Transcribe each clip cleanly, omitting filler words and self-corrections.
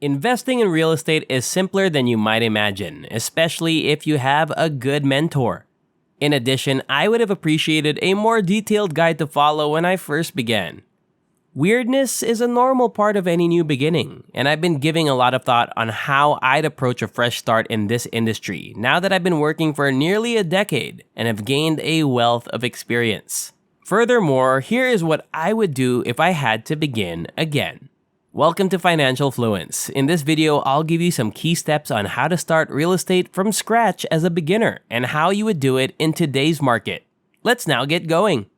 Investing in real estate is simpler than you might imagine, especially if you have a good mentor. In addition, I would have appreciated a more detailed guide to follow when I first began. Weirdness is a normal part of any new beginning, and I've been giving a lot of thought on how I'd approach a fresh start in this industry now that I've been working for nearly a decade and have gained a wealth of experience. Furthermore, here is what I would do if I had to begin again. Welcome to Financial Fluence. In this video, I'll give you some key steps on how to start real estate from scratch as a beginner and how you would do it in today's market. Let's now get going.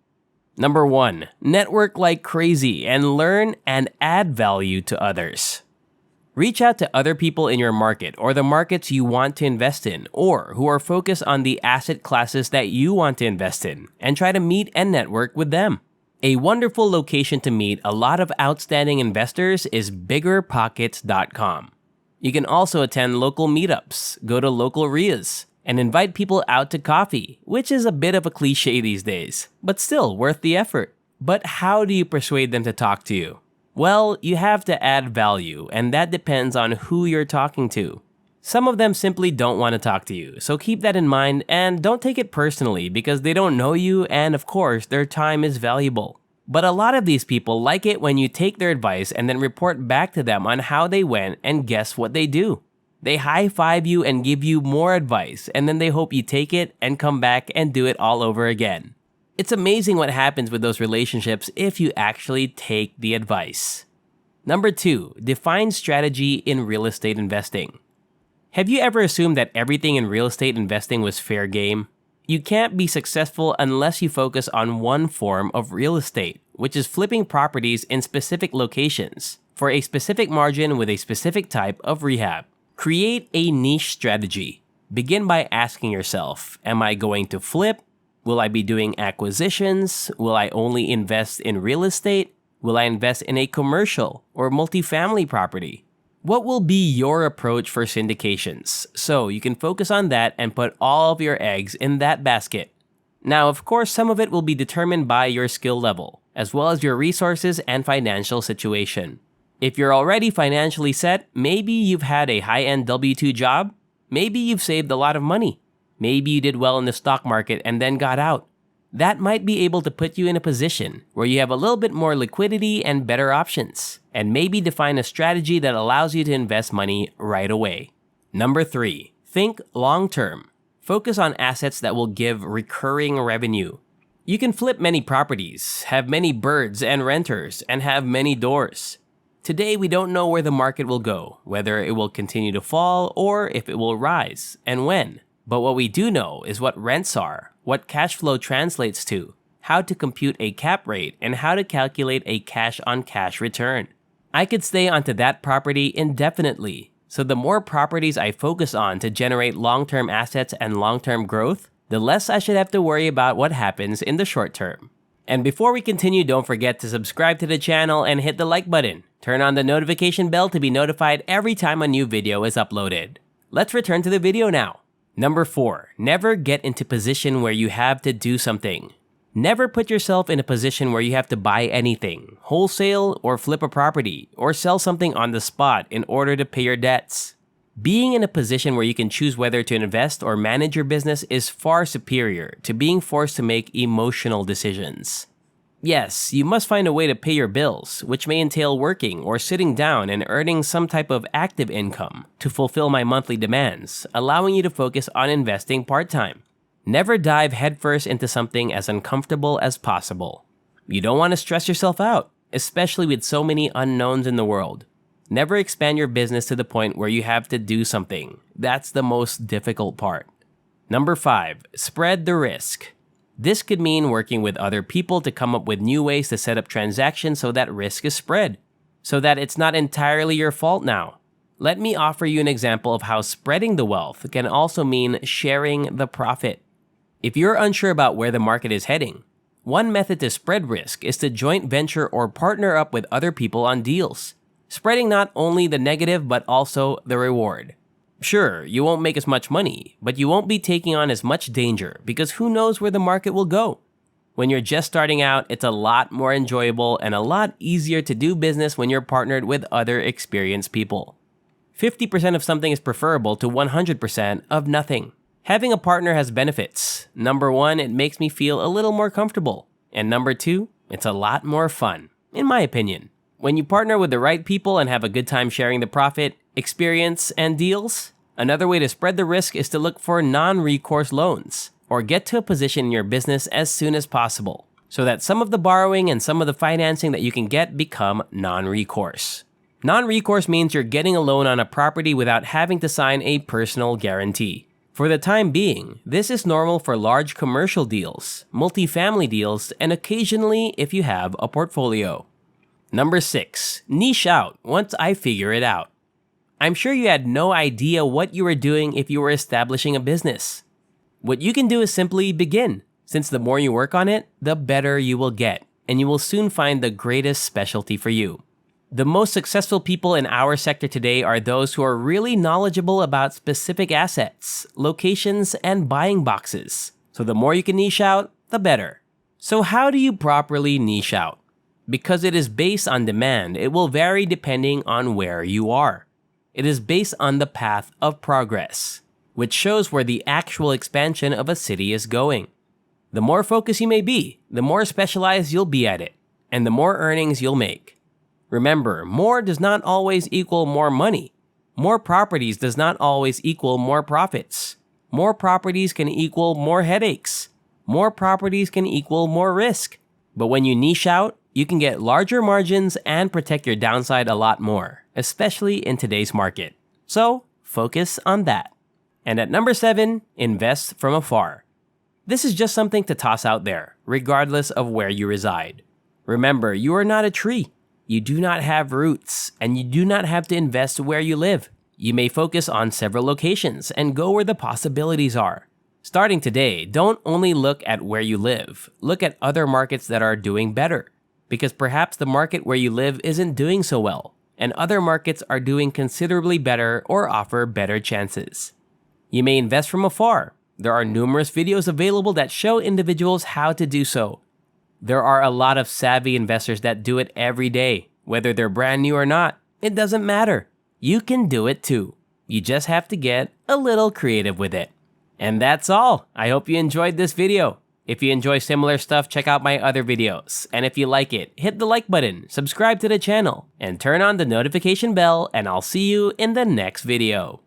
Number 1. Network like crazy and learn and add value to others. Reach out to other people in your market or the markets you want to invest in or who are focused on the asset classes that you want to invest in and try to meet and network with them. A wonderful location to meet a lot of outstanding investors is biggerpockets.com. You can also attend local meetups, go to local RIAs, and invite people out to coffee, which is a bit of a cliche these days, but still worth the effort. But how do you persuade them to talk to you? Well, you have to add value, and that depends on who you're talking to. Some of them simply don't want to talk to you, so keep that in mind and don't take it personally because they don't know you and of course their time is valuable. But a lot of these people like it when you take their advice and then report back to them on how they went and guess what they do. They high-five you and give you more advice and then they hope you take it and come back and do it all over again. It's amazing what happens with those relationships if you actually take the advice. Number 2, define strategy in real estate investing. Have you ever assumed that everything in real estate investing was fair game? You can't be successful unless you focus on one form of real estate, which is flipping properties in specific locations for a specific margin with a specific type of rehab. Create a niche strategy. Begin by asking yourself, am I going to flip? Will I be doing acquisitions? Will I only invest in real estate? Will I invest in a commercial or multifamily property? What will be your approach for syndications? So you can focus on that and put all of your eggs in that basket. Now, of course, some of it will be determined by your skill level, as well as your resources and financial situation. If you're already financially set, maybe you've had a high-end W-2 job, maybe you've saved a lot of money, maybe you did well in the stock market and then got out. That might be able to put you in a position where you have a little bit more liquidity and better options, and maybe define a strategy that allows you to invest money right away. Number 3, think long-term. Focus on assets that will give recurring revenue. You can flip many properties, have many birds and renters, and have many doors. Today, we don't know where the market will go, whether it will continue to fall or if it will rise, and when. But what we do know is what rents are, what cash flow translates to, how to compute a cap rate, and how to calculate a cash-on-cash return. I could stay onto that property indefinitely, so the more properties I focus on to generate long-term assets and long-term growth, the less I should have to worry about what happens in the short term. And before we continue, don't forget to subscribe to the channel and hit the like button. Turn on the notification bell to be notified every time a new video is uploaded. Let's return to the video now. Number 4, never get into position where you have to do something. Never put yourself in a position where you have to buy anything, wholesale or flip a property, or sell something on the spot in order to pay your debts. Being in a position where you can choose whether to invest or manage your business is far superior to being forced to make emotional decisions. Yes, you must find a way to pay your bills, which may entail working or sitting down and earning some type of active income to fulfill my monthly demands, allowing you to focus on investing part-time. Never dive headfirst into something as uncomfortable as possible. You don't want to stress yourself out, especially with so many unknowns in the world. Never expand your business to the point where you have to do something. That's the most difficult part. Number 5, spread the risk. This could mean working with other people to come up with new ways to set up transactions so that risk is spread, so that it's not entirely your fault now. Let me offer you an example of how spreading the wealth can also mean sharing the profit. If you're unsure about where the market is heading, one method to spread risk is to joint venture or partner up with other people on deals, spreading not only the negative but also the reward. Sure, you won't make as much money, but you won't be taking on as much danger because who knows where the market will go. When you're just starting out, it's a lot more enjoyable and a lot easier to do business when you're partnered with other experienced people. 50% of something is preferable to 100% of nothing. Having a partner has benefits. Number 1, it makes me feel a little more comfortable. And number 2, it's a lot more fun, in my opinion. When you partner with the right people and have a good time sharing the profit, experience, and deals, another way to spread the risk is to look for non-recourse loans, or get to a position in your business as soon as possible, so that some of the borrowing and some of the financing that you can get become non-recourse. Non-recourse means you're getting a loan on a property without having to sign a personal guarantee. For the time being, this is normal for large commercial deals, multifamily deals, and occasionally if you have a portfolio. Number 6, niche out once I figure it out. I'm sure you had no idea what you were doing if you were establishing a business. What you can do is simply begin, since the more you work on it, the better you will get, and you will soon find the greatest specialty for you. The most successful people in our sector today are those who are really knowledgeable about specific assets, locations, and buying boxes. So the more you can niche out, the better. So how do you properly niche out? Because it is based on demand, it will vary depending on where you are. It is based on the path of progress, which shows where the actual expansion of a city is going. The more focused you may be, the more specialized you'll be at it, and the more earnings you'll make. Remember, more does not always equal more money. More properties does not always equal more profits. More properties can equal more headaches. More properties can equal more risk. But when you niche out, you can get larger margins and protect your downside a lot more, especially in today's market. So, focus on that. And at number 7, invest from afar. This is just something to toss out there, regardless of where you reside. Remember, you are not a tree. You do not have roots, and you do not have to invest where you live. You may focus on several locations and go where the possibilities are. Starting today, don't only look at where you live. Look at other markets that are doing better, because perhaps the market where you live isn't doing so well, and other markets are doing considerably better or offer better chances. You may invest from afar. There are numerous videos available that show individuals how to do so. There are a lot of savvy investors that do it every day. Whether they're brand new or not, it doesn't matter. You can do it too. You just have to get a little creative with it. And that's all. I hope you enjoyed this video. If you enjoy similar stuff, check out my other videos. And if you like it, hit the like button, subscribe to the channel, and turn on the notification bell, and I'll see you in the next video.